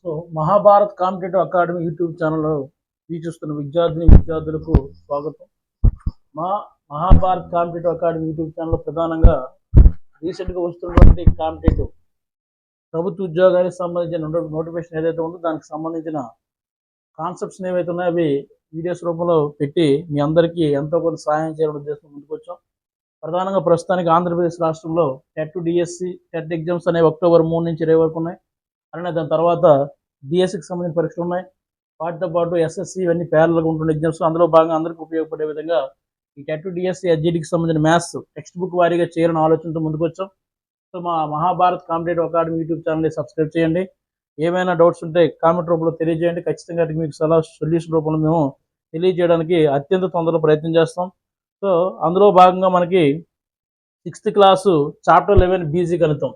So Mahabharat competitive academy YouTube ఛానల్లో వీక్షిస్తున్న విద్యార్థులకు స్వాగతం. మా మహాభారత్ కాంపిటేటివ్ అకాడమీ యూట్యూబ్ ఛానల్లో ప్రధానంగా రీసెంట్గా వస్తున్నటువంటి కాంపిటేటివ్ ప్రభుత్వ ఉద్యోగానికి సంబంధించిన నోటిఫికేషన్ ఏదైతే ఉందో దానికి సంబంధించిన కాన్సెప్ట్స్ ఏవైతే ఉన్నాయో అవి వీడియోస్ రూపంలో పెట్టి మీ అందరికీ ఎంతో కొంత సహాయం చేయడం ఉద్దేశం ముందుకు వచ్చాం. ప్రధానంగా ప్రస్తుతానికి ఆంధ్రప్రదేశ్ రాష్ట్రంలో టెట్ డిఎస్సి టెట్ ఎగ్జామ్స్ అనేవి అక్టోబర్ 3 నుంచి 20 వరకు ఉన్నాయి. అలానే దాని తర్వాత డిఎస్సికి సంబంధించిన పరీక్షలు ఉన్నాయి. వాటితో పాటు ఎస్ఎస్సి ఇవన్నీ ప్యారల్గా ఉంటున్న ఎగ్జామ్స్ అందులో భాగంగా అందరికీ ఉపయోగపడే విధంగా ఈ టెట్ డిఎస్సి ఎస్జిటికి సంబంధించిన మ్యాథ్స్ టెక్స్ట్ బుక్ వారీగా చేయాలని ఆలోచనతో ముందుకు వచ్చాం. సో మా మహాభారత్ కాంపిటేటివ్ అకాడమీ యూట్యూబ్ ఛానల్ని సబ్స్క్రైబ్ చేయండి. ఏమైనా డౌట్స్ ఉంటే కామెంట్ రూపంలో తెలియజేయండి. ఖచ్చితంగా మీకు సొల్యూషన్ రూపంలో మేము తెలియజేయడానికి అత్యంత తొందరలో ప్రయత్నం చేస్తాం. సో అందులో భాగంగా మనకి 6th క్లాసు చాప్టర్ 11 బీజీ గణితం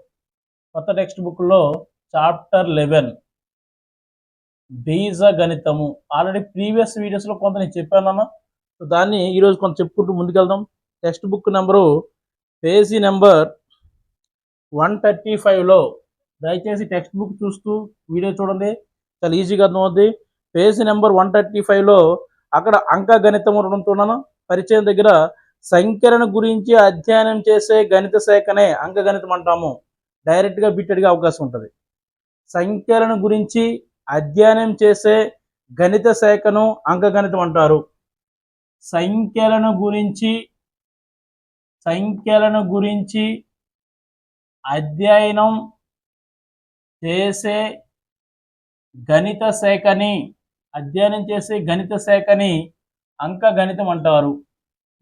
కొత్త టెక్స్ట్ బుక్లో చాప్టర్ 11 బీజ గణితము ఆల్రెడీ ప్రీవియస్ వీడియోస్లో కొంత నేను చెప్పానన్నా. సో దాన్ని ఈరోజు కొంత చెప్పుకుంటూ ముందుకెళ్దాం. Text book number page number 135లో దయచేసి టెక్స్ట్ బుక్ చూస్తూ వీడియో చూడండి, చాలా ఈజీగా అర్థమవుద్ది. పేజీ నెంబర్ 135లో అక్కడ అంక గణితం ఉంటున్నాను. పరిచయం దగ్గర సంఖ్యలను గురించి అధ్యయనం చేసే గణిత శాఖనే అంకగణితం అంటాము. డైరెక్ట్గా బిట్ అడిగే అవకాశం ఉంటుంది. సంఖ్యలను గురించి అధ్యయనం చేసే గణిత శాఖను అంకగణితం అంటారు. సంఖ్యలను గురించి అధ్యయనం చేసే గణిత శాఖని అంకగణితం అంటారు.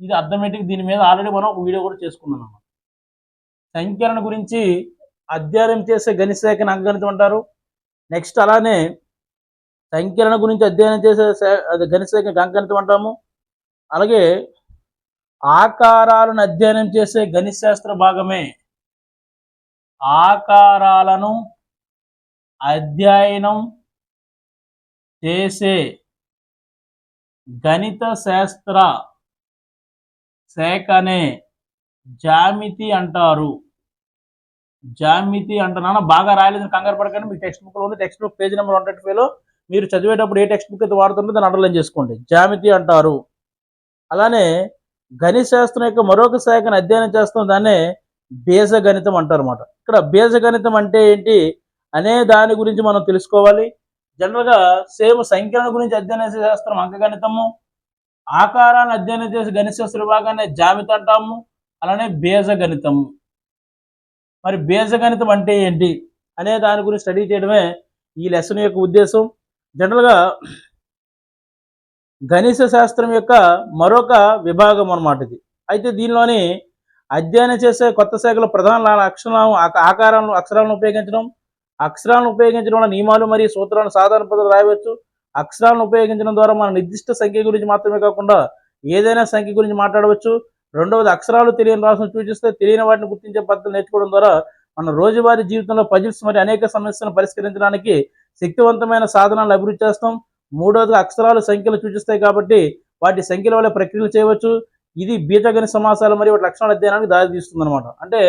ఇది అర్థమెటిక్. దీని మీద ఆల్రెడీ మనం ఒక వీడియో కూడా చేసుకున్నాం. సంఖ్యలను గురించి అధ్యయనం చేసే గణిత శాఖని అంకగణితం అంటారు. నెక్స్ట్ అలానే సంఖ్యలను గురించి అధ్యయనం చేసే గణిత శాఖని అంకగణితం అంటాము. అలాగే ఆకారాలను అధ్యయనం చేసే గణిత శాస్త్ర భాగమే ఆకారాలను అధ్యయనం చేసే గణిత శాస్త్ర శాఖనే జ్యామితి అంటారు. జ్యామితి అంటున్నాను, బాగా రాయలేదని కంగారు పడకండి. మీకు టెక్స్ట్ బుక్లో ఉంది. టెక్స్ట్ బుక్ పేజ్ నెంబర్ 135లో మీరు చదివేటప్పుడు ఏ టెక్స్ట్ బుక్ అయితే వాడుతుందో దాన్ని అండర్లైన్ చేసుకోండి. జ్యామితి అంటారు. అలానే గణిత శాస్త్రం యొక్క మరొక శాఖను అధ్యయనం చేస్తాం, దాన్నే బీజగణితం అంటారు అన్నమాట. ఇక్కడ బీజగణితం అంటే ఏంటి అనే దాని గురించి మనం తెలుసుకోవాలి. జనరల్గా సేమ్ సంఖ్యల గురించి అధ్యయనం చేసే శాస్త్రం అంకగణితము, ఆకారాన్ని అధ్యయనం చేసే గణిత శాస్త్ర విభాగాన్ని జ్యామితి అంటాము. అలానే బీజగణితము. మరి బీజగణితం అంటే ఏంటి అనే దాని గురించి స్టడీ చేయడమే ఈ లెసన్ యొక్క ఉద్దేశం. జనరల్గా గణిత శాస్త్రం యొక్క మరొక విభాగం అన్నమాట ఇది. అయితే దీనిలోని అధ్యయనం చేసే కొత్త శాఖలో ప్రధాన అక్షరాలను ఉపయోగించడం వల్ల నియమాలు మరియు సూత్రాలను సాధారణ పద్ధతిలో రాయవచ్చు. అక్షరాలను ఉపయోగించడం ద్వారా మన నిర్దిష్ట సంఖ్య గురించి మాత్రమే కాకుండా ఏదైనా సంఖ్య గురించి మాట్లాడవచ్చు. రెండవది, అక్షరాలు తెలియని రాసును సూచిస్తే తెలియని వాటిని గుర్తించే పద్ధతులు నేర్చుకోవడం ద్వారా మన రోజువారీ జీవితంలో పజిల్స్ మరియు అనేక సమస్యలను పరిష్కరించడానికి శక్తివంతమైన సాధనాలను అభివృద్ధి చేస్తాం. మూడవది, అక్షరాలు సంఖ్యలు సూచిస్తాయి కాబట్టి వాటి సంఖ్యల వల్ల ప్రక్రియలు చేయవచ్చు. ఇది బీజగణిత సమాసాలు మరియు వాటి లక్షణాల అధ్యయనానికి దారి తీస్తుంది అనమాట. అంటే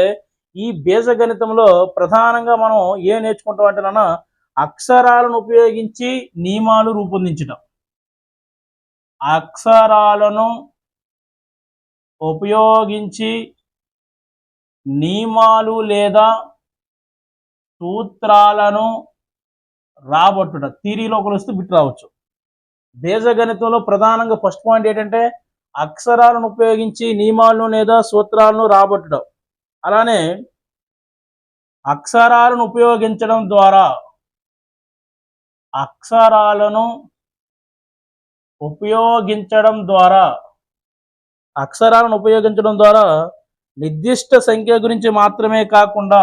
ఈ బీజగణితంలో ప్రధానంగా మనం ఏం నేర్చుకుంటాం అంటే అక్షరాలను ఉపయోగించి నియమాలు రూపొందించడం. అక్షరాలను ఉపయోగించి నియమాలు లేదా సూత్రాలను రాబట్టుట. థియరీలో ఒకరు వస్తే బిట్ రావచ్చు. బీజగణితంలో ప్రధానంగా ఫస్ట్ పాయింట్ ఏంటంటే అక్షరాలను ఉపయోగించి నియమాలను లేదా సూత్రాలను రాబట్టడం. అలానే అక్షరాలను ఉపయోగించడం ద్వారా నిర్దిష్ట సంఖ్య గురించి మాత్రమే కాకుండా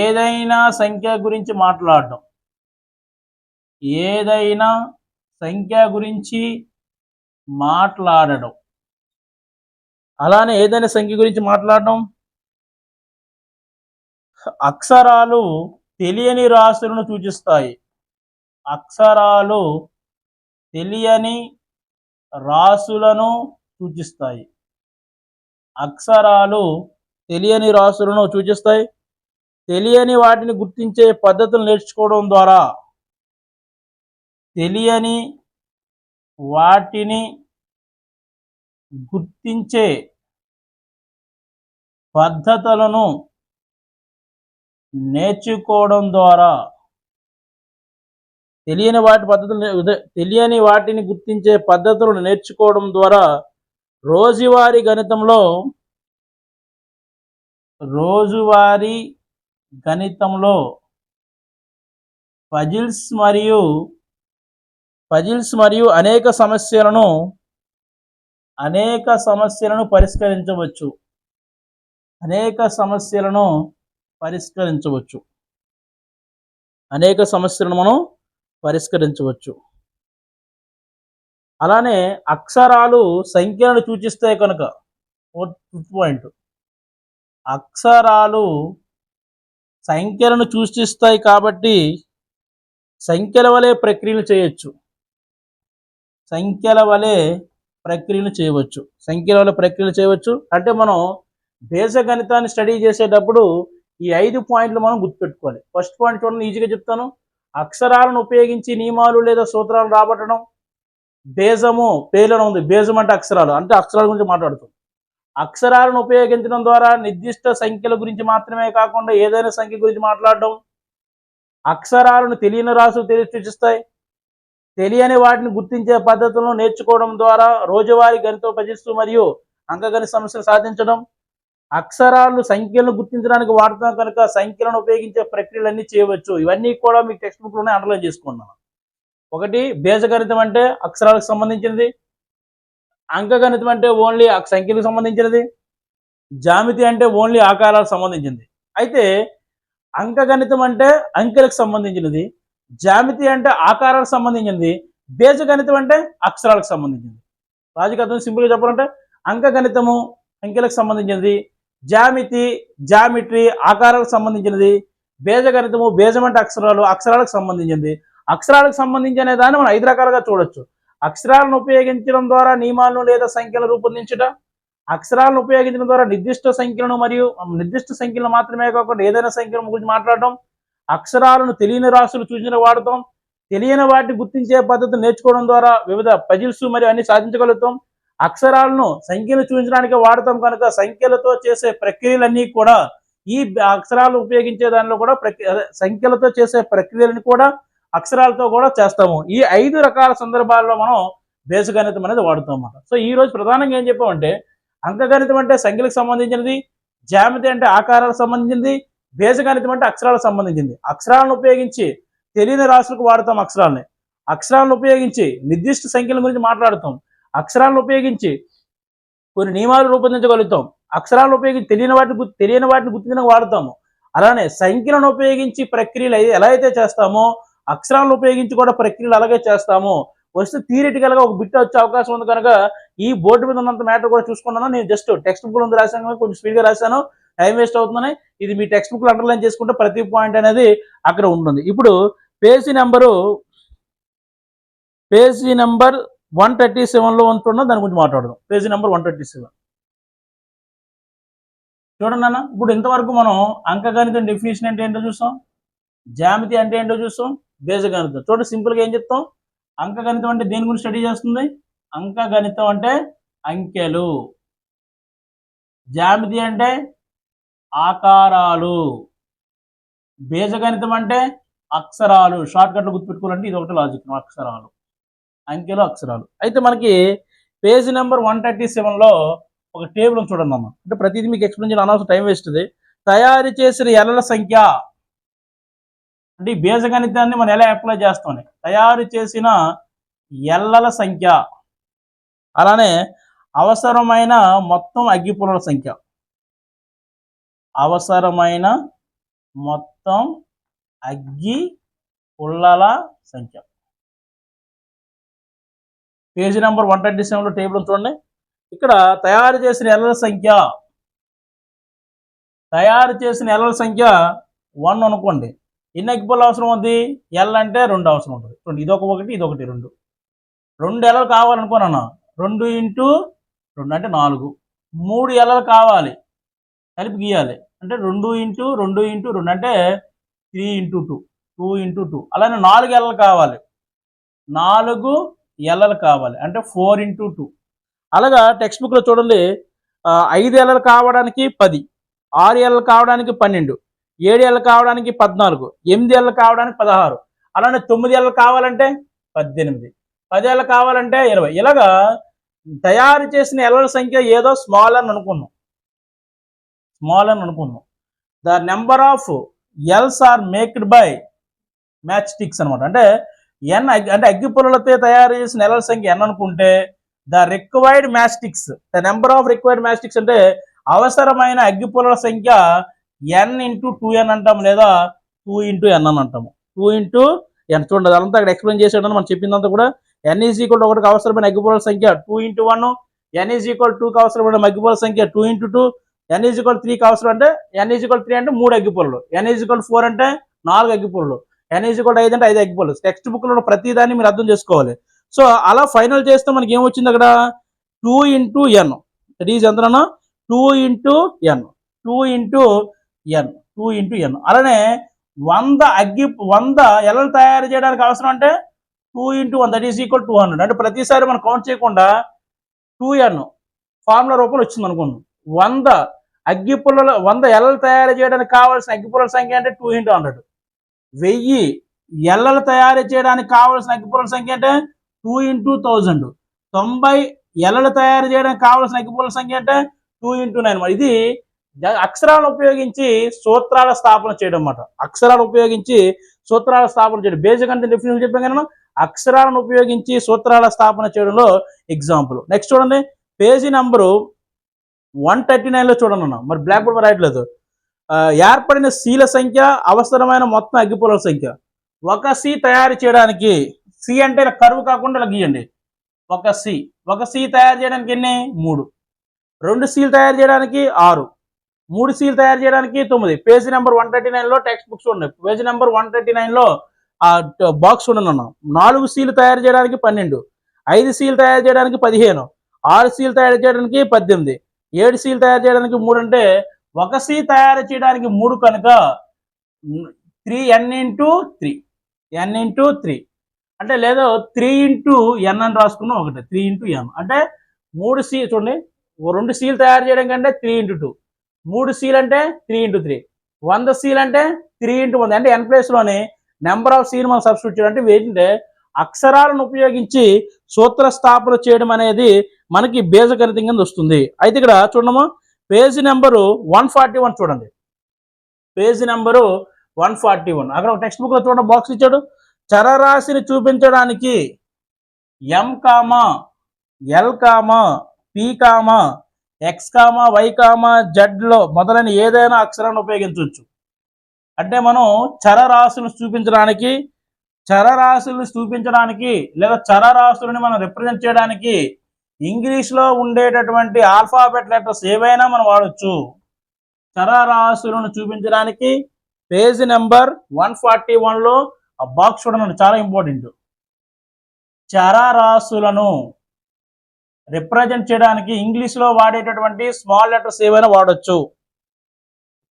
ఏదైనా సంఖ్య గురించి మాట్లాడడం. అలానే ఏదైనా సంఖ్య గురించి మాట్లాడడం. అక్షరాలు తెలియని రాశులను సూచిస్తాయి. రాసులను సూచిస్తాయి. అక్షరాలు తెలియని రాసులను సూచిస్తాయి. తెలియని వాటిని గుర్తించే పద్ధతులు నేర్చుకోవడం ద్వారా తెలియని వాటిని గుర్తించే పద్ధతులను నేర్చుకోవడం ద్వారా తెలియని వాటిని గుర్తించే పద్ధతులను నేర్చుకోవడం ద్వారా రోజువారీ గణితంలో పజిల్స్ మరియు అనేక సమస్యలను పరిష్కరించవచ్చు. మనం పరిష్కరించవచ్చు. అలానే అక్షరాలు సంఖ్యలను సూచిస్తాయి కనుక పాయింట్, అక్షరాలు సంఖ్యలను సూచిస్తాయి కాబట్టి సంఖ్యల వలె ప్రక్రియలు చేయవచ్చు. అంటే మనం బీజగణితాన్ని స్టడీ చేసేటప్పుడు ఈ 5 పాయింట్లు మనం గుర్తుపెట్టుకోవాలి. ఫస్ట్ పాయింట్ చూడండి, ఈజీగా చెప్తాను. అక్షరాలను ఉపయోగించి నియమాలు లేదా సూత్రాలు రాబట్టడం. బేజము పేర్లను ఉంది. బేజం అంటే అక్షరాల గురించి మాట్లాడుతాం. అక్షరాలను ఉపయోగించడం ద్వారా నిర్దిష్ట సంఖ్యల గురించి మాత్రమే కాకుండా ఏదైనా సంఖ్య గురించి మాట్లాడడం. అక్షరాలను తెలియని రాసులు సూచిస్తాయి. తెలియని వాటిని గుర్తించే పద్ధతులను నేర్చుకోవడం ద్వారా రోజువారీ గణిత పజిల్స్ మరియు అంకగణిత సమస్యలు సాధించడం. అక్షరాలు సంఖ్యలను గుర్తించడానికి వాడతాం కనుక సంఖ్యలను ఉపయోగించే ప్రక్రియలన్నీ చేయవచ్చు. ఇవన్నీ కూడా మీకు టెక్స్ట్ బుక్ లోనే అండర్లైన్ చేసుకున్నాను. ఒకటి, బీజగణితం అంటే అక్షరాలకు సంబంధించినది. అంకగణితం అంటే ఓన్లీ సంఖ్యలకు సంబంధించినది. జామితి అంటే ఓన్లీ ఆకారాలకు సంబంధించింది. అయితే అంకగణితం అంటే అంకెలకు సంబంధించినది. జామితి అంటే ఆకారాలకు సంబంధించింది. బీజగణితం అంటే అక్షరాలకు సంబంధించింది. లాజిక్ అర్థం సింపుల్గా చెప్పాలంటే అంకగణితము అంకెలకు సంబంధించినది, జామిట్రీ ఆకారాలకు సంబంధించినది, బీజగణితము బీజం అంటే అక్షరాలకు సంబంధించింది. అక్షరాలకు సంబంధించి అనే దాన్ని మనం 5 రకాలుగా చూడొచ్చు. అక్షరాలను ఉపయోగించడం ద్వారా నియమాలను లేదా సంఖ్యలను రూపొందించుట. అక్షరాలను ఉపయోగించడం ద్వారా నిర్దిష్ట సంఖ్యలను మాత్రమే కాకుండా ఏదైనా సంఖ్యల గురించి మాట్లాడడం. అక్షరాలను తెలియని రాసులు సూచన వాడతాం. తెలియని వాటిని గుర్తించే పద్ధతి నేర్చుకోవడం ద్వారా వివిధ పజిల్స్ మరియు అన్ని సాధించగలుగుతాం. అక్షరాలను సంఖ్యను చూపించడానికి వాడతాం కనుక సంఖ్యలతో చేసే ప్రక్రియలన్నీ కూడా ఈ అక్షరాలు ఉపయోగించే దానిలో కూడా సంఖ్యలతో చేసే ప్రక్రియలను కూడా అక్షరాలతో కూడా చేస్తాము. ఈ 5 రకాల సందర్భాల్లో మనం బీజగణితం అనేది వాడుతాం అన్నమాట. సో ఈ రోజు ప్రధానంగా ఏం చెప్పామంటే అంకగణితం అంటే సంఖ్యలకు సంబంధించినది, జ్యామితి అంటే ఆకారాలకు సంబంధించింది, బీజగణితం అంటే అక్షరాలకు సంబంధించింది. అక్షరాలను ఉపయోగించి తెలియని రాసులకు వాడతాం. అక్షరాలను ఉపయోగించి నిర్దిష్ట సంఖ్యల గురించి మాట్లాడుతాం. అక్షరాలను ఉపయోగించి కొన్ని నియమాలు రూపొందించగలుగుతాం. అక్షరాలను ఉపయోగించి తెలియని వాటిని గుర్తించడానికి వాడతాము. అలానే సంఖ్యలను ఉపయోగించి ప్రక్రియలు ఎలా అయితే చేస్తామో అక్షరాలను ఉపయోగించి కూడా ప్రక్రియలు అలాగే చేస్తాము. వస్తే థియరిటికల్ గా ఒక బిట్ వచ్చే అవకాశం ఉంది కనుక ఈ బోర్డు మీద ఉన్నంత మ్యాటర్ కూడా చూసుకున్నాను. నేను జస్ట్ టెక్స్ట్ బుక్ లో రాశాను, కొంచెం స్పీడ్ గా రాశాను, టైం వేస్ట్ అవుతుందని. ఇది మీ టెక్స్ట్ బుక్ లో అండర్లైన్ చేసుకుంటే ప్రతి పాయింట్ అనేది అక్కడ ఉంటుంది. ఇప్పుడు పేజీ నెంబర్ 137 ఉంటున్నా దాని గురించి మాట్లాడదాం. పేజీ నెంబర్ 137 చూడండి అన్న. ఇప్పుడు ఇంతవరకు మనం అంకగణితం డెఫినేషన్ అంటే ఏంటో చూసాం, జ్యామితి అంటే ఏంటో చూసాం, బీజగణితం. చూడండి సింపుల్ గా ఏం చెప్తాం. అంకగణితం అంటే దేని గురించి స్టడీ చేస్తుంది? అంకగణితం అంటే అంకెలు, జ్యామితి అంటే ఆకారాలు, బీజగణితం అంటే అక్షరాలు. షార్ట్ కట్లు గుర్తుపెట్టుకోవాలంటే ఇది ఒకటి లాజిక్, అక్షరాలు, అంకెలు, అక్షరాలు. అయితే మనకి పేజీ నెంబర్ 137లో ఒక టేబుల్ చూడండి అమ్మ. అంటే ప్రతిదీ మీకు ఎక్స్ప్లెయిన్ చేయడం అనవసరం, టైం వేస్ట్. తయారు చేసిన ఎల్లల సంఖ్య అంటే ఈ బీజగణితాన్ని మనం ఎలా అప్లై చేస్తామని, తయారు చేసిన ఎల్లల సంఖ్య. అలానే అవసరమైన మొత్తం అగ్గిపుల్లల సంఖ్య, అవసరమైన మొత్తం అగ్గి పుల్లల సంఖ్య. పేజీ నెంబర్ 137లో టేబుల్ చూడండి. ఇక్కడ తయారు చేసిన ఎల్లల సంఖ్య 1 అనుకోండి. ఎన్ని అగ్గిపుల్లలు అవసరం ఉంది? ఎల్ అంటే 2 అవసరం ఉంటుంది. చూడండి, ఇదొక 1, ఇదొకటి 2 ఎల్లలు కావాలనుకోనన్నా 2 ఇంటూ 2 అంటే 4, 3 ఎలలు కావాలి, కలిపి గీయాలి. అంటే 2 ఇంటూ 2 ఇంటూ 2 అంటే 3 ఇంటూ 2, 2 ఇంటూ 2. అలానే 4 ఎలలు కావాలి, 4 ఎలలు కావాలి అంటే 4 ఇంటూ 2. అలాగా టెక్స్ట్ బుక్లో చూడండి, 5 ఎలలు కావడానికి 10, 6 ఎలలు కావడానికి 12, 7 ఎలలు కావడానికి 14, 8 ఎలలు కావడానికి 16, అలానే 9 ఎలలు కావాలంటే 18, 10 ఎలలు కావాలంటే 20. ఇలాగా తయారు చేసిన ఎలల సంఖ్య ఏదో స్మాల్ అని అనుకున్నాం. The number of Ls are maked by match sticks అనమాట. అంటే ఎన్ అంటే అగ్గి పుల్లలతో తయారు చేసిన ఎలల సంఖ్య ఎన్ అనుకుంటే the required match sticks, the number of required match sticks అంటే అవసరమైన అగ్గి పుల్లల సంఖ్య ఎన్ ఇంటూ 2n అంటాము, లేదా 2 ఇంటూ ఎన్ అని అంటాము. 2 ఇంటూ ఎన్ చూడండి, అదంతా అక్కడ ఎక్స్ప్లెయిన్ చేసేటప్పుడు మనం చెప్పిందంతా కూడా ఎన్ ఈజ్ ఈక్వల్ 1కి అవసరమైన అగ్గి పుల్లల సంఖ్య 2 ఇంటూ 1, ఎన్ ఈజ్ ఈక్వల్ 2కి అవసరమైన అగ్గి పుల్లల సంఖ్య 2 ఇంటూ 2, ఎన్ ఈజ్ ఈక్వల్ 3కి అవసరం అంటే ఎన్ ఈజ్ ఈక్వల్ 3 అంటే 3 అగ్గి పుల్లలు, ఎన్ ఈజ్ ఈక్వల్ 4 అంటే 4 అగ్గి పుల్లలు, ఎన్ ఈజ్ ఈక్వల్ 5 అంటే 5 అగ్గి పుల్లలు. టెక్స్ట్ బుక్ లో ప్రతి దాన్ని మీరు అర్థం చేసుకోవాలి. సో అలా ఫైనల్ చేస్తే మనకి ఏమొచ్చింది అక్కడ 2 ఇంటూ ఎన్, దట్ ఈజ్ ఎంతనా 2 into n, 2 into n, 2 into n. అలానే 100 ఎలలు తయారు చేయడానికి అవసరం అంటే 2 ఇంటూ 1 దట్ ఈజ్ ఈక్వల్ 200. అంటే ప్రతిసారి మనం కౌంట్ చేయకుండా 2n ఫార్ములా రూపంలో వచ్చింది అనుకోండి. 100 ఎలలు తయారు చేయడానికి కావాల్సిన అగ్గి పుల్లల సంఖ్య అంటే 2 ఇంటూ 100. 1000 ఎలలు తయారు చేయడానికి కావాల్సిన అగ్గి పుల్లల సంఖ్య అంటే 2 ఇంటూ 1000. 90 ఎలలు తయారు చేయడానికి కావాల్సిన అగ్గి పుల్లల సంఖ్య అంటే 2 ఇంటూ 9. ఇది అక్షరాలను ఉపయోగించి సూత్రాల స్థాపన చేయడం అన్నమాట. అక్షరాలు ఉపయోగించి సూత్రాల స్థాపన చేయడం బేసిక్ అంటే డెఫినేషన్ చెప్పాం కదా, అక్షరాలను ఉపయోగించి సూత్రాల స్థాపన చేయడంలో ఎగ్జాంపుల్. నెక్స్ట్ చూడండి, పేజీ నెంబరు 139లో చూడండి అన్న, మరి బ్లాక్ బోర్డ్ రాయట్లేదు. ఏర్పడిన సీల సంఖ్య, అవసరమైన మొత్తం అగ్గిపుల్లల సంఖ్య. ఒక సి తయారు చేయడానికి, సి అంటే కరువు కాకుండా ఇలా గీయండి, ఒక సి తయారు చేయడానికి ఎన్ని 3, 2 సీలు తయారు చేయడానికి 6, 3 సీలు తయారు చేయడానికి 9. పేజీ నెంబర్ 139లో టెక్స్ట్ బుక్స్ ఉన్నాయి. పేజీ నెంబర్ 139లో బాక్స్ చూడండి అన్న. 4 సీలు తయారు చేయడానికి 12, 5 సీలు తయారు చేయడానికి 15, 6 సీలు తయారు చేయడానికి 18, 7 సీలు తయారు చేయడానికి 3. అంటే ఒక సీ తయారు చేయడానికి 3 కనుక 3n ఇంటూ 3, n ఇంటూ 3 అంటే లేదో 3 ఇంటూ ఎన్ అని రాసుకున్నాం. ఒకటి 3 ఇంటూ ఎన్ అంటే 3 సీ చూడండి, 2 సీలు తయారు చేయడం కంటే 3 ఇంటూ 2, 3 సీలు అంటే 3 ఇంటూ 3, 100 సీలు అంటే 3 ఇంటూ 100. అంటే ఎన్ ప్లేస్లోని నెంబర్ ఆఫ్ సీలు మనం సబ్స్టిట్యూట్ చేయడం. అంటే ఏంటంటే అక్షరాలను ఉపయోగించి సూత్ర స్థాపన చేయడం అనేది మనకి బీజగణితం కింద వస్తుంది. అయితే ఇక్కడ చూడమ్మా, పేజీ నెంబరు 141 చూడండి, పేజీ నెంబరు 141. అక్కడ ఒక టెక్స్ట్ బుక్ లో చూడండి, బాక్స్ ఇచ్చాడు. చరరాశిని చూపించడానికి m comma, l comma, p comma, x comma, y comma, z లో మొదలైన ఏదైనా అక్షరాన్ని ఉపయోగించవచ్చు. అంటే మనం చరరాశులను చూపించడానికి లేదా చరరాశులని మనం రిప్రజెంట్ చేయడానికి ఇంగ్లీష్లో ఉండేటటువంటి ఆల్ఫాబెట్ లెటర్స్ ఏవైనా మనం వాడచ్చు. చరరాశులను చూపించడానికి పేజీ నెంబర్ 141లో ఆ బాక్స్ చూడండి, చాలా ఇంపార్టెంట్. చరరాశులను రిప్రజెంట్ చేయడానికి ఇంగ్లీష్లో వాడేటటువంటి స్మాల్ లెటర్స్ ఏవైనా వాడచ్చు.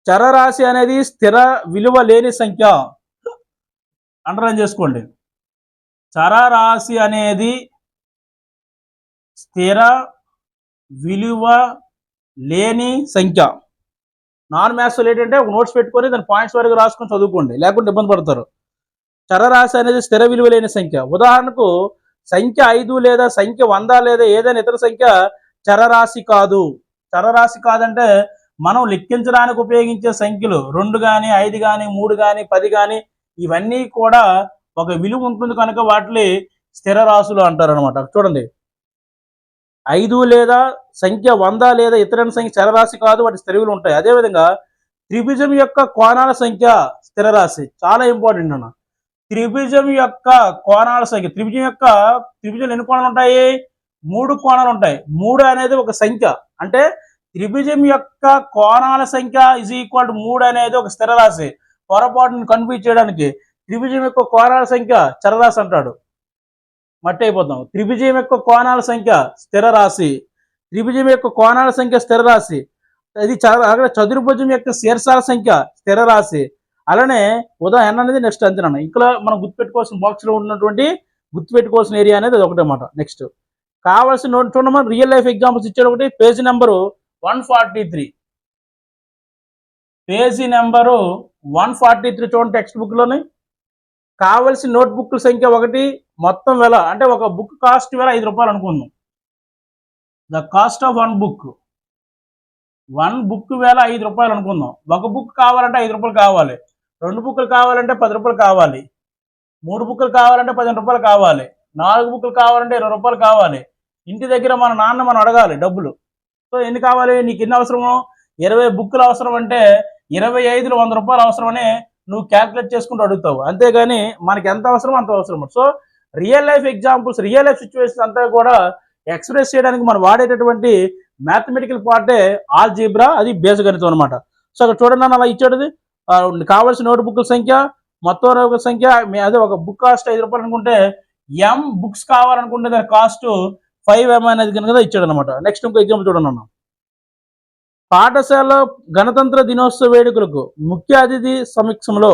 చరరాశి అనేది స్థిర విలువ లేని సంఖ్య, అండర్లైన్ చేసుకోండి. చరరాశి అనేది స్థిర విలువ లేని సంఖ్య. నాన్ మ్యాథ్స్ ఏంటంటే ఒక నోట్స్ పెట్టుకొని దాని పాయింట్స్ వరకు రాసుకొని చదువుకోండి, లేకుంటే ఇబ్బంది పడతారు. చరరాశి అనేది స్థిర విలువ లేని సంఖ్య. ఉదాహరణకు సంఖ్య 5 లేదా సంఖ్య 100 లేదా ఏదైనా ఇతర సంఖ్య చరరాశి కాదు. చరరాశి కాదంటే మనం లెక్కించడానికి ఉపయోగించే సంఖ్యలు 2 కానీ 5 కానీ 3 కానీ 10 కానీ ఇవన్నీ కూడా ఒక విలువ ఉంటుంది కనుక వాటిని స్థిర రాశులు అంటారు అనమాట. చూడండి, 5 లేదా సంఖ్య 100 లేదా ఇతర సంఖ్య చరరాశి కాదు, వాటి స్థిర విలువలు ఉంటాయి. అదేవిధంగా త్రిభుజం యొక్క కోణాల సంఖ్య స్థిర రాశి, చాలా ఇంపార్టెంట్ అన్న. త్రిభుజం యొక్క కోణాల సంఖ్య, త్రిభుజంలో ఎన్ని కోణాలు ఉంటాయి? 3 కోణాలు ఉంటాయి. 3 అనేది ఒక సంఖ్య. అంటే త్రిభుజం యొక్క కోణాల సంఖ్య ఈజ్ ఈక్వల్ టు 3 అనేది ఒక స్థిర రాశి. పొరపాటును కన్ఫ్యూజ్ చేయడానికి త్రిభుజం యొక్క కోణాల సంఖ్య చరరాశి అంటాడు. మట్టి అయిపోతాం. త్రిభుజం యొక్క కోణాల సంఖ్య స్థిర రాశి. త్రిభుజం యొక్క కోణాల సంఖ్య స్థిర రాశి. ఇది అలాగే చతుర్భుజం యొక్క శీర్షాల సంఖ్య స్థిర రాశి. అలానే ఉదాహరణ అనేది నెక్స్ట్ అంతేనా. ఇక్కడ మనం గుర్తుపెట్టుకోవాల్సిన బాక్స్లో ఉన్నటువంటి గుర్తుపెట్టుకోవాల్సిన ఏరియా అనేది అది ఒకటే అన్నమాట. నెక్స్ట్ కావాల్సిన నోట్ చూడమా, రియల్ లైఫ్ ఎగ్జాంపుల్స్ ఇచ్చాడు ఒకటి. పేజీ నెంబరు 143, పేజీ నెంబరు 143 చూడండి టెక్స్ట్ బుక్లోని. కావలసిన నోట్ బుక్ల సంఖ్య ఒకటి, మొత్తం వెల అంటే ఒక బుక్ కాస్ట్ వెల 5 రూపాయలు అనుకుందాం. The cost of one book వేల 5 రూపాయలు అనుకుందాం. ఒక బుక్ కావాలంటే 5 రూపాయలు కావాలి, 2 బుక్లు కావాలంటే 10 రూపాయలు కావాలి, 3 బుక్లు కావాలంటే 15 రూపాయలు కావాలి, 4 బుక్లు కావాలంటే 20 రూపాయలు కావాలి. ఇంటి దగ్గర మన నాన్న మనం అడగాలి డబ్బులు. సో ఎన్ని కావాలి, నీకు ఎన్ని అవసరమో, 20 బుక్లు అవసరం అంటే 25లో 100 రూపాయలు అవసరమని నువ్వు క్యాల్కులేట్ చేసుకుంటూ అడుగుతావు. అంతేగాని మనకి ఎంత అవసరం అంత అవసరం. So real life examples, real life situations అంతా కూడా ఎక్స్ప్రెస్ చేయడానికి మనం వాడేటటువంటి మ్యాథమెటికల్ పార్టే ఆల్జీబ్రా, అది బీజగణితం అనమాట. సో అక్కడ చూడండి అలా ఇచ్చాడు. కావాల్సిన నోట్ బుక్ల సంఖ్య, మొత్తం సంఖ్య, అదే ఒక బుక్ కాస్ట్ 5 రూపాయలు అనుకుంటే ఎం బుక్స్ కావాలనుకుంటే దాని కాస్ట్ 5M అనేది కనుక ఇచ్చాడు అనమాట. నెక్స్ట్ ఇంకో ఎగ్జాంపుల్ చూడండి అన్న. పాఠశాల గణతంత్ర దినోత్సవ వేడుకలకు ముఖ్య అతిథి సమక్షంలో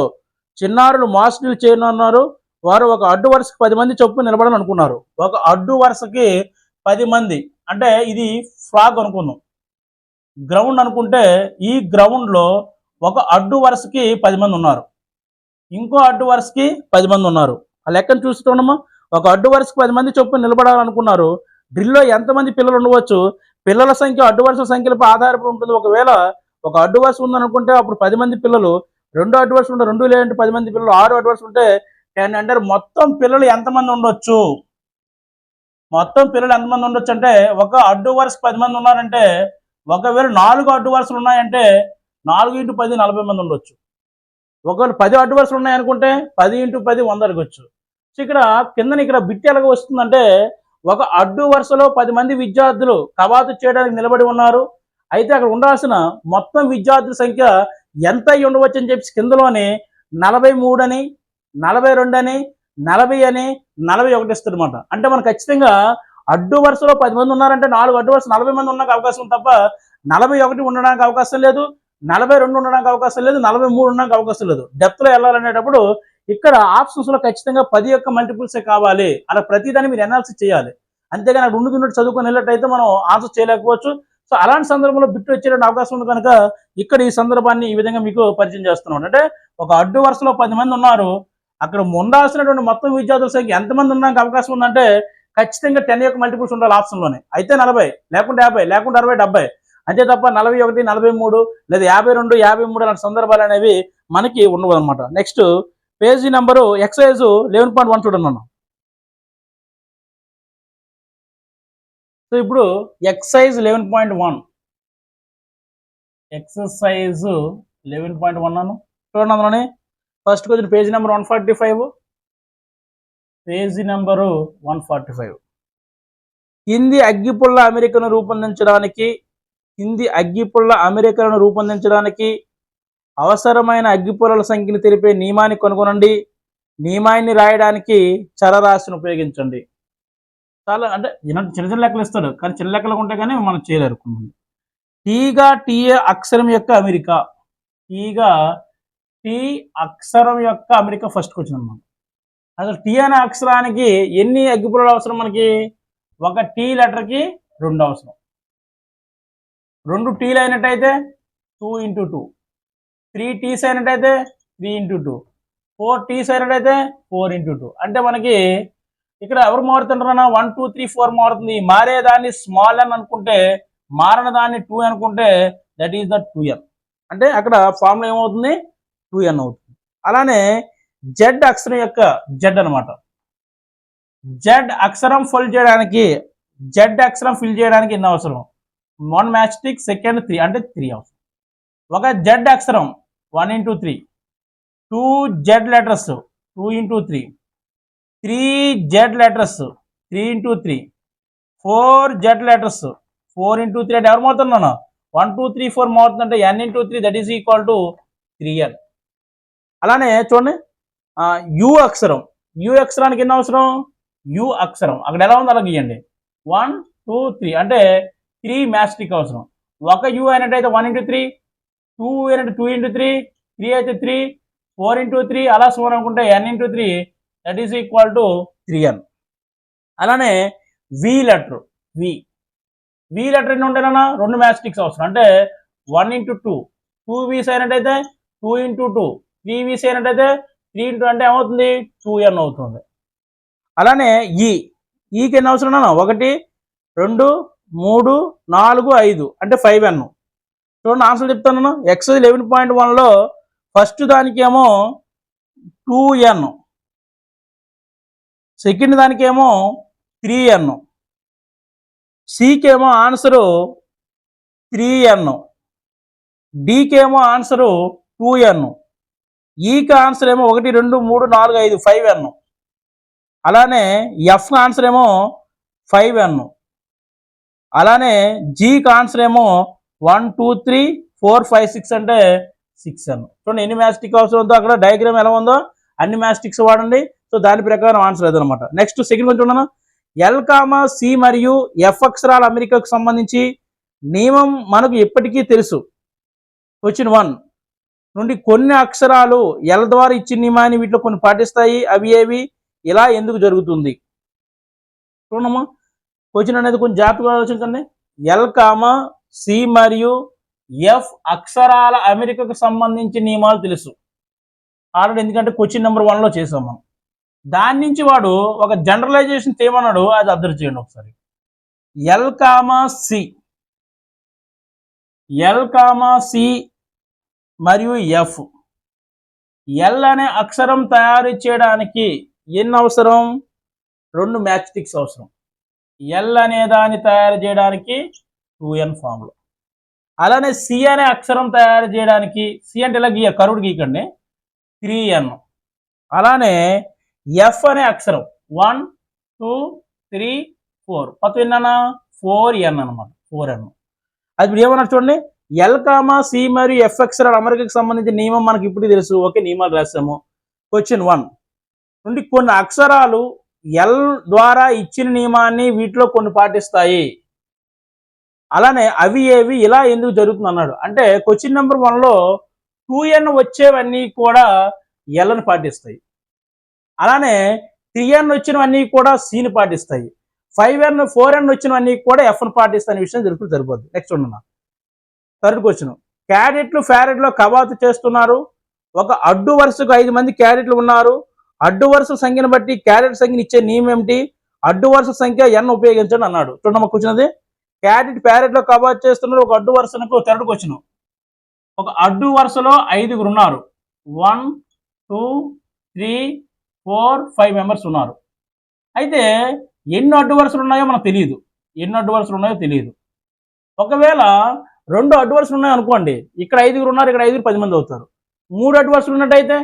చిన్నారులు మాస్టర్లు చేయనున్నారు. వారు ఒక అడ్డు వరుసకి 10 మంది చొప్పున నిలబడాలని అనుకున్నారు. ఒక అడ్డు వరుసకి 10 మంది అంటే ఇది ఫ్లాగ్ అనుకుందాం, గ్రౌండ్ అనుకుంటే ఈ గ్రౌండ్లో ఒక అడ్డు వరుసకి 10 మంది ఉన్నారు, ఇంకో అడ్డు వరుసకి 10 మంది ఉన్నారు. ఆ లెక్కను చూస్తున్నామా, ఒక అడ్డు వరుసకి 10 మంది చొప్పున నిలబడాలనుకున్నారు. డ్రిల్లో ఎంతమంది పిల్లలు ఉండవచ్చు, పిల్లల సంఖ్య అడ్డు వరుస సంఖ్యలపై ఆధారపడి ఉంటుంది. ఒకవేళ ఒక అడ్డు వరుస ఉందనుకుంటే అప్పుడు 10 మంది పిల్లలు, 2 అడ్డు వరుస ఉంటే 2 లేదంటే 10 మంది పిల్లలు, 6 అడ్డు వరుస ఉంటే 10 అంటే మొత్తం పిల్లలు ఎంతమంది ఉండొచ్చు, మొత్తం పిల్లలు ఎంతమంది ఉండొచ్చు అంటే ఒక అడ్డు వరుస 10 మంది ఉన్నారంటే, ఒకవేళ 4 అడ్డు వరుసలు ఉన్నాయంటే 4 × 10 40 మంది ఉండొచ్చు. ఒకవేళ 10 అడ్డు వరుసలు ఉన్నాయనుకుంటే 10 × 10 100 అడగొచ్చు. సో ఇక్కడ బిట్ ఎలాగ వస్తుందంటే, ఒక అడ్డు వరుసలో 10 మంది విద్యార్థులు కవాతు చేయడానికి నిలబడి ఉన్నారు. అయితే అక్కడ ఉండాల్సిన మొత్తం విద్యార్థుల సంఖ్య ఎంత అయి ఉండవచ్చు అని చెప్పి కిందలోని 43 అని, 42 అని, 40 అని, 41 ఇస్తుంది అనమాట. అంటే మనం ఖచ్చితంగా అడ్డు వరుసలో 10 మంది ఉన్నారంటే 4 అడ్డు వరుస 40 మంది ఉండడానికి అవకాశం ఉంది తప్ప 41 ఉండడానికి అవకాశం లేదు, 42 ఉండడానికి అవకాశం లేదు, 43 ఉండడానికి అవకాశం లేదు. డెప్త్లో వెళ్ళాలనేటప్పుడు ఇక్కడ ఆప్షన్స్లో ఖచ్చితంగా 10 యొక్క మల్టిపుల్సే కావాలి. అలా ప్రతిదాన్ని మీరు ఎనాలిసిస్ చేయాలి. అంతేగాని అక్కడ ఉండి చదువుకొని వెళ్ళినట్టయితే మనం ఆన్సర్ చేయలేకపోవచ్చు. సో అలాంటి సందర్భంలో బిట్ వచ్చేటువంటి అవకాశం ఉంది కనుక ఇక్కడ ఈ సందర్భాన్ని ఈ విధంగా మీకు పరిచయం చేస్తున్నాం. అంటే ఒక అడ్డు వరుసలో 10 మంది ఉన్నారు, అక్కడ ఉండాల్సినటువంటి మొత్తం విద్యార్థుల సంఖ్య ఎంతమంది ఉండడానికి అవకాశం ఉందంటే ఖచ్చితంగా 10 యొక్క మల్టిపుల్స్ ఉండాలి ఆప్షన్లోనే. అయితే 40, లేకుంటే 50, లేకుంటే 60, 70, అంతే తప్ప 41, 43 లేదా 52, 53 అలాంటి సందర్భాలు అనేవి మనకి ఉండవు అనమాట. నెక్స్ట్ పేజీ నెంబరు ఎక్సైజ్ 11.1 చూడండి అన్న. సో ఇప్పుడు ఎక్సైజ్ 11.1, ఎక్సర్సైజ్ 11.1 అను చూడండి. అందులోని first question page number 145, page number 145. కింది అగ్గిపుల్ల అమెరికను రూపొందించడానికి అవసరమైన అగ్గిపుల్లల సంఖ్యను తెలిపే నియమాన్ని కనుగొనండి. నియమాన్ని రాయడానికి చరరాశిని ఉపయోగించండి. చాలా అంటే చిన్న చిన్న లెక్కలు ఇస్తాడు, కానీ చిన్న లెక్కలు ఉంటే కానీ మనం చేయలేరు. టీగా టీఏ అక్షరం యొక్క అమెరికా, టీగా టీ అక్షరం యొక్క అమెరికా ఫస్ట్ క్వశ్చన్ అన్నమాట. అసలు టీ అనే అక్షరానికి ఎన్ని అగ్గిపుల్లలు అవసరం మనకి? ఒక టీ లెటర్కి 2 అవసరం. 2 టీలు అయినట్టయితే 2 × 2, 3 టీస్ అయినట్టయితే 3 × 2, 4 టీస్ అయినట్టయితే 4 × 2. అంటే మనకి ఇక్కడ ఎవరు మారుతుంటారన్నా 1, 2, 3, 4 మారుతుంది. మారేదాన్ని స్మాల్ అని అనుకుంటే, మారని దాన్ని 2 అనుకుంటే దట్ ఈస్ ద 2n. అంటే అక్కడ ఫార్ములా ఏమవుతుంది? 2n అవుతుంది. అలానే జెడ్ అక్షరం యొక్క జెడ్ అనమాట. జెడ్ అక్షరం ఫిల్ చేయడానికి ఎన్ని అవసరం? 1 మ్యాచ్ స్టిక్, సెకండ్ 3 అంటే 3 అవసరం. ఒక జెడ్ అక్షరం 1 × 3, 2 Z letters 2 × 3, 3 Z letters 3 × 3, 4 Z letters 4 × 3 అంటే ఎవరు మారుతున్నాను? 1, 2, 3, 4 మారుతుందంటే n × 3 that is equal to 3n. అలానే చూడండి యు అక్షరం, యు అక్షరానికి ఎన్ని అవసరం? యు అక్షరం అక్కడ ఎలా ఉంది అలా గీయండి. 1 2 3 అంటే 3 మ్యాస్టిక్ అవసరం. ఒక యు అయినట్టయితే 1 × 3, 2 అయినట్టు 2 × 3, 3 అయితే 3, 4 × 3 అలా సో అనుకుంటే n × 3 that is equal to 3n. అలానే వి లెటర్ వి లెటర్ ఎన్ని ఉంటాయన్నా 2 మ్యాస్టిక్స్ అవసరం. అంటే 1 × 2, 2 వీస్ అయినట్టయితే 2 × 2, 3 వీస్ అయినట్టయితే 3 × అంటే ఏమవుతుంది 2n అవుతుంది. అలానే ఈకి ఎన్ని అవసరం అన్నా 1 2 3 4 5 అంటే 5n. చూడండి ఆన్సర్ చెప్తాను. ఎక్సైజ్ 11.1లో ఫస్ట్ దానికి ఏమో 2n, సెకండ్ దానికి ఏమో 3n, సికేమో answer 3n, డికేమో answer 2n, ఈకి ఆన్సర్ ఏమో 1 2 3 4 5 5n. అలానే ఎఫ్ ఆన్సర్ ఏమో 5n. అలానే జీకి ఆన్సర్ ఏమో 1 2 3 4 5 6 అంటే 6n. చూడండి ఎన్ని మ్యాస్టిక్ అవసరం ఉందో అక్కడ డయాగ్రామ్ ఎలా ఉందో అన్ని మ్యాస్టిక్స్ వాడండి. సో దాని ప్రకారం ఆన్సర్ అదనమాట. నెక్స్ట్ సెకండ్ కొంచెం ఉన్నాను. ఎల్ కామా సి మరియు ఎఫ్ అక్షరాల అమెరికాకు సంబంధించి నియమం మనకు ఎప్పటికీ తెలుసు. క్వశ్చన్ 1 నుండి కొన్ని అక్షరాలు ఎల్ ద్వారా ఇచ్చిన నియమాన్ని వీటిలో కొన్ని పాటిస్తాయి. అవి ఏవి, ఇలా ఎందుకు జరుగుతుంది? చూడమ్మా క్వశ్చన్ అనేది కొంచెం జాగ్రత్తగా ఆలోచించండి. ఎల్ కామా సి మరియు ఎఫ్ అక్షరాల అమెరికాకు సంబంధించిన నియమాలు తెలుసు ఆల్రెడీ, ఎందుకంటే క్వశ్చన్ నెంబర్ 1లో చేసాం మనం. దాని నుంచి వాడు ఒక జనరలైజేషన్ ఏమన్నాడు అది అబ్జర్వ్ చేయండి ఒకసారి. ఎల్ కామా సి మరియు ఎఫ్, ఎల్ అనే అక్షరం తయారు చేయడానికి ఎన్ని అవసరం? 2 మ్యాచ్స్టిక్స్ అవసరం. ఎల్ అనే దాన్ని తయారు చేయడానికి 2n ఫామ్లో. అలానే సి అనే అక్షరం తయారు చేయడానికి, సి అంటే ఇలా కరువుడు గీకండి, 3n. అలానే ఎఫ్ అనే అక్షరం 1 2 3 4 మొత్తం ఎన్న 4n అనమాట, 4n. అది ఇప్పుడు ఏమన్నా చూడండి, ఎల్ కామా సి మరియు ఎఫ్ అక్షరాల అమరికకు సంబంధించిన నియమం మనకి ఇప్పుడు తెలుసు. ఓకే, నియమాలు రాసాము. క్వశ్చన్ 1 నుండి కొన్ని అక్షరాలు ఎల్ ద్వారా ఇచ్చిన నియమాన్ని వీటిలో కొన్ని పాటిస్తాయి. అలానే అవి ఏవి, ఇలా ఎందుకు జరుగుతుంది అన్నాడు. అంటే క్వశ్చన్ నెంబర్ 1లో 2n వచ్చేవన్నీ కూడా ఎల్ని పాటిస్తాయి. అలానే 3n వచ్చినవన్నీ కూడా సిని పాటిస్తాయి. 5n 4n వచ్చినవన్నీ కూడా ఎఫ్ని పాటిస్తాయి అనే విషయం తెలుపుతూ సరిపోద్ది. నెక్స్ట్ ఉండన్నా థర్డ్ క్వశ్చన్. క్యాడెట్లు ఫ్యారెట్లో కవాతు చేస్తున్నారు. ఒక అడ్డు వరుసకు 5 మంది క్యాడెట్లు ఉన్నారు. అడ్డు వరుస సంఖ్యను బట్టి క్యాడెట్ సంఖ్యను ఇచ్చే నియమం ఏమిటి? అడ్డు వరుస సంఖ్య n ఉపయోగించండి అన్నాడు. చూడమ్మా కూర్చున్నది, క్యాడెట్ ప్యారెట్లో కవాతు చేస్తున్నారు. ఒక అడ్డు వరుసకు థర్డ్ క్వశ్చన్, ఒక అడ్డు వరుసలో 5 ఉన్నారు. 1 2 3 4 5 మెంబర్స్ ఉన్నారు. అయితే ఎన్ని అడ్డు వరుసలు ఉన్నాయో మనకు తెలియదు. ఒకవేళ 2 అడ్డు వరుసలు ఉన్నాయో అనుకోండి, ఇక్కడ 5 ఉన్నారు, ఇక్కడ 5 10 మంది అవుతారు. 3 అడ్డు వరుసలు ఉన్నట్టయితే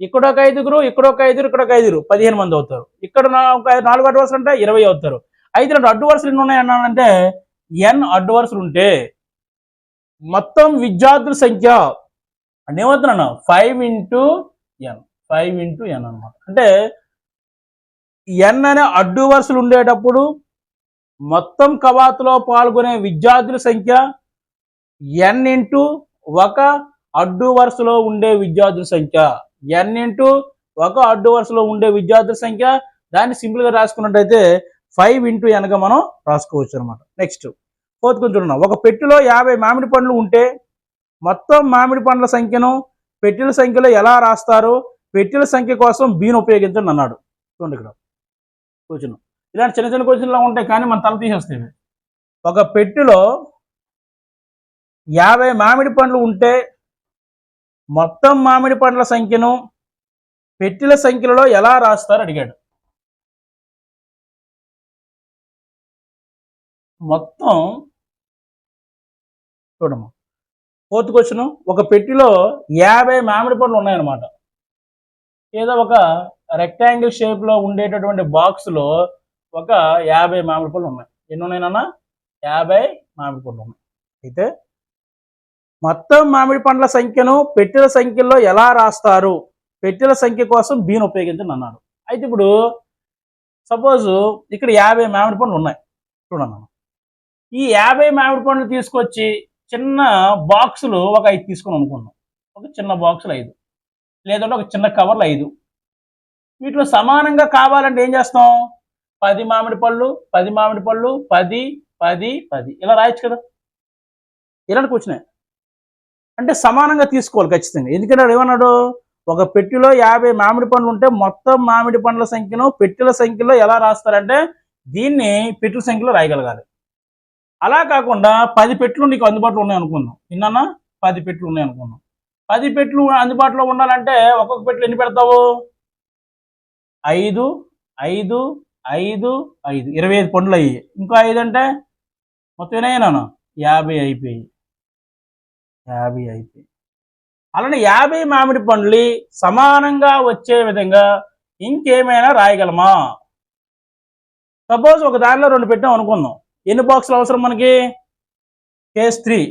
ఇక్కడ ఒక 5, ఇక్కడ ఒక 5, ఇక్కడ ఒక 5 15 మంది అవుతారు. ఇక్కడ 4 అడ్డు వరుసలు అంటే 20 అవుతారు. అయితే 2 అడ్డు వరుసలు ఎన్ని ఉన్నాయి అన్నానంటే n అడ్డు వరుసలు ఉంటే మొత్తం విద్యార్థుల సంఖ్య ఏమవుతున్నాను 5 × n అనమాట. అంటే n అనే అడ్డు వరుసలు ఉండేటప్పుడు మొత్తం కవాతులో పాల్గొనే విద్యార్థుల సంఖ్య n × ఒక అడ్డు వరుసలో ఉండే విద్యార్థుల సంఖ్య, n × ఒక అడ్డు వరుసలో ఉండే విద్యార్థుల సంఖ్య. దాన్ని సింపుల్గా రాసుకున్నట్టయితే 5 × n గా మనం రాసుకోవచ్చు అనమాట. నెక్స్ట్ ఫోర్త్ కొంచెం, ఒక పెట్టెలో 50 మామిడి పండ్లు ఉంటే మొత్తం మామిడి పండ్ల సంఖ్యను పెట్టెల సంఖ్యలో ఎలా రాస్తారు? పెట్టెల సంఖ్య కోసం బీను ఉపయోగించండి అన్నాడు. చూడండి ఇక్కడ క్వశ్చన్. ఇలాంటి చిన్న చిన్న క్వశ్చన్లు ఉంటాయి కానీ మన తల తీసేస్తాయి. ఒక పెట్టెలో 50 మామిడి పండ్లు ఉంటే మొత్తం మామిడి పండ్ల సంఖ్యను పెట్టెల సంఖ్యలో ఎలా రాస్తారు అడిగాడు. మొత్తం చూడమ్మా ఫోర్త్ క్వశ్చన్, ఒక పెట్టెలో 50 మామిడి పండ్లు ఉన్నాయన్నమాట. ఏదో ఒక రెక్టాంగిల్ షేప్లో ఉండేటటువంటి బాక్స్లో ఒక 50 మామిడి పళ్ళు ఉన్నాయి. ఎన్ని ఉన్నాయన్నా 50 మామిడి పళ్ళు ఉన్నాయి. అయితే మొత్తం మామిడి పండ్ల సంఖ్యను పెట్టెల సంఖ్యలో ఎలా రాస్తారు? పెట్టెల సంఖ్య కోసం బీను ఉపయోగించండి అన్నాడు. అయితే ఇప్పుడు సపోజ్ ఇక్కడ 50 మామిడి పండ్లు ఉన్నాయి చూడండి. ఈ 50 మామిడి పండ్లు తీసుకొచ్చి చిన్న బాక్సులు ఒక 5 తీసుకుని అనుకున్నాం. ఒక చిన్న బాక్సులు 5 లేదంటే ఒక చిన్న కవర్లు 5. వీటిలో సమానంగా కావాలంటే ఏం చేస్తాం? 10 మామిడి పళ్ళు 10 మామిడి పళ్ళు 10 10 10 ఇలా రాయొచ్చు కదా. ఇలాంటి కూర్చున్నాయి అంటే సమానంగా తీసుకోవాలి ఖచ్చితంగా. ఎందుకంటే ఏమన్నాడు, ఒక పెట్టెలో 50 మామిడి పండ్లు ఉంటే మొత్తం మామిడి పండ్ల సంఖ్యను పెట్టెల సంఖ్యలో ఎలా రాస్తారంటే దీన్ని పెట్టెల సంఖ్యలో రాయగలగాలి. అలా కాకుండా 10 పెట్టెలు నీకు అందుబాటులో ఉన్నాయి అనుకుందాం. నిన్న 10 పెట్టెలు ఉన్నాయి అనుకుందాం. 10 పెట్టెలు అందుబాటులో ఉండాలంటే ఒక్కొక్క పెట్టెలు ఎన్ని పెడతావు? 5 5 5 5 25 పండ్లు అయ్యాయి. ఇంకో 5 అంటే మొత్తం ఏనాను 50 అయిపోయి. అలానే 50 మామిడి పండ్లు సమానంగా వచ్చే విధంగా ఇంకేమైనా రాయగలమా? సపోజ్ ఒక దానిలో 2 పెట్టాం అనుకుందాం. ఎన్ని బాక్సులు అవసరం మనకి? కేస్ 3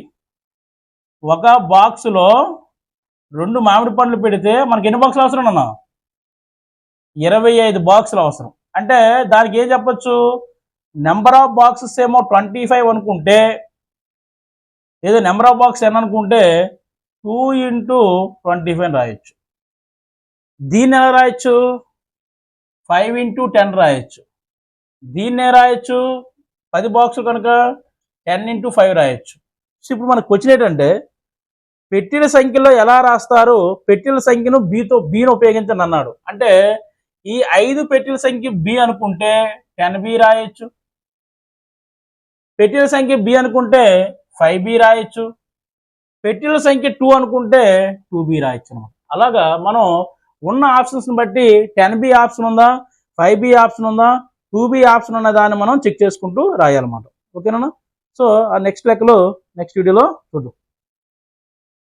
ఒక బాక్సులో 2 మామిడి పండ్లు పెడితే మనకి ఎన్ని బాక్సులు అవసరం అన్నా? 25 బాక్సులు అవసరం. అంటే దానికి ఏం చెప్పచ్చు? నెంబర్ ఆఫ్ బాక్సెస్ ఏమో 25 అనుకుంటే, ఏదో నెంబర్ ఆఫ్ బాక్స్ ఎన్ అనుకుంటే 2 × 25 రాయొచ్చు. దీన్ని ఎలా రాయొచ్చు? 5 × 10 రాయొచ్చు. దీన్నే రాయొచ్చు 10 బాక్సులు కనుక 10 × 5 రాయొచ్చు. సో ఇప్పుడు మనకు క్వశ్చన్ ఏంటంటే పెట్టెల సంఖ్యలో ఎలా రాస్తారు? పెట్టెల సంఖ్యను బీను ఉపయోగించండి అన్నాడు. అంటే ఈ 5 పెట్టెల సంఖ్య బి అనుకుంటే 10b రాయొచ్చు. పెట్టెల సంఖ్య బి అనుకుంటే 5b రాయొచ్చు. పెట్టెల సంఖ్య 2 అనుకుంటే 2b రాయొచ్చు అనమాట. అలాగా మనం ఉన్న ఆప్షన్స్ని బట్టి 10b ఆప్షన్ ఉందా, 5b ఆప్షన్ ఉందా, 2b ఆప్షన్ ఉన్న దాన్ని మనం చెక్ చేసుకుంటూ రాయాలన్నమాట. ఓకేనా? సో ఆ నెక్స్ట్ వీడియోలో చూద్దాం.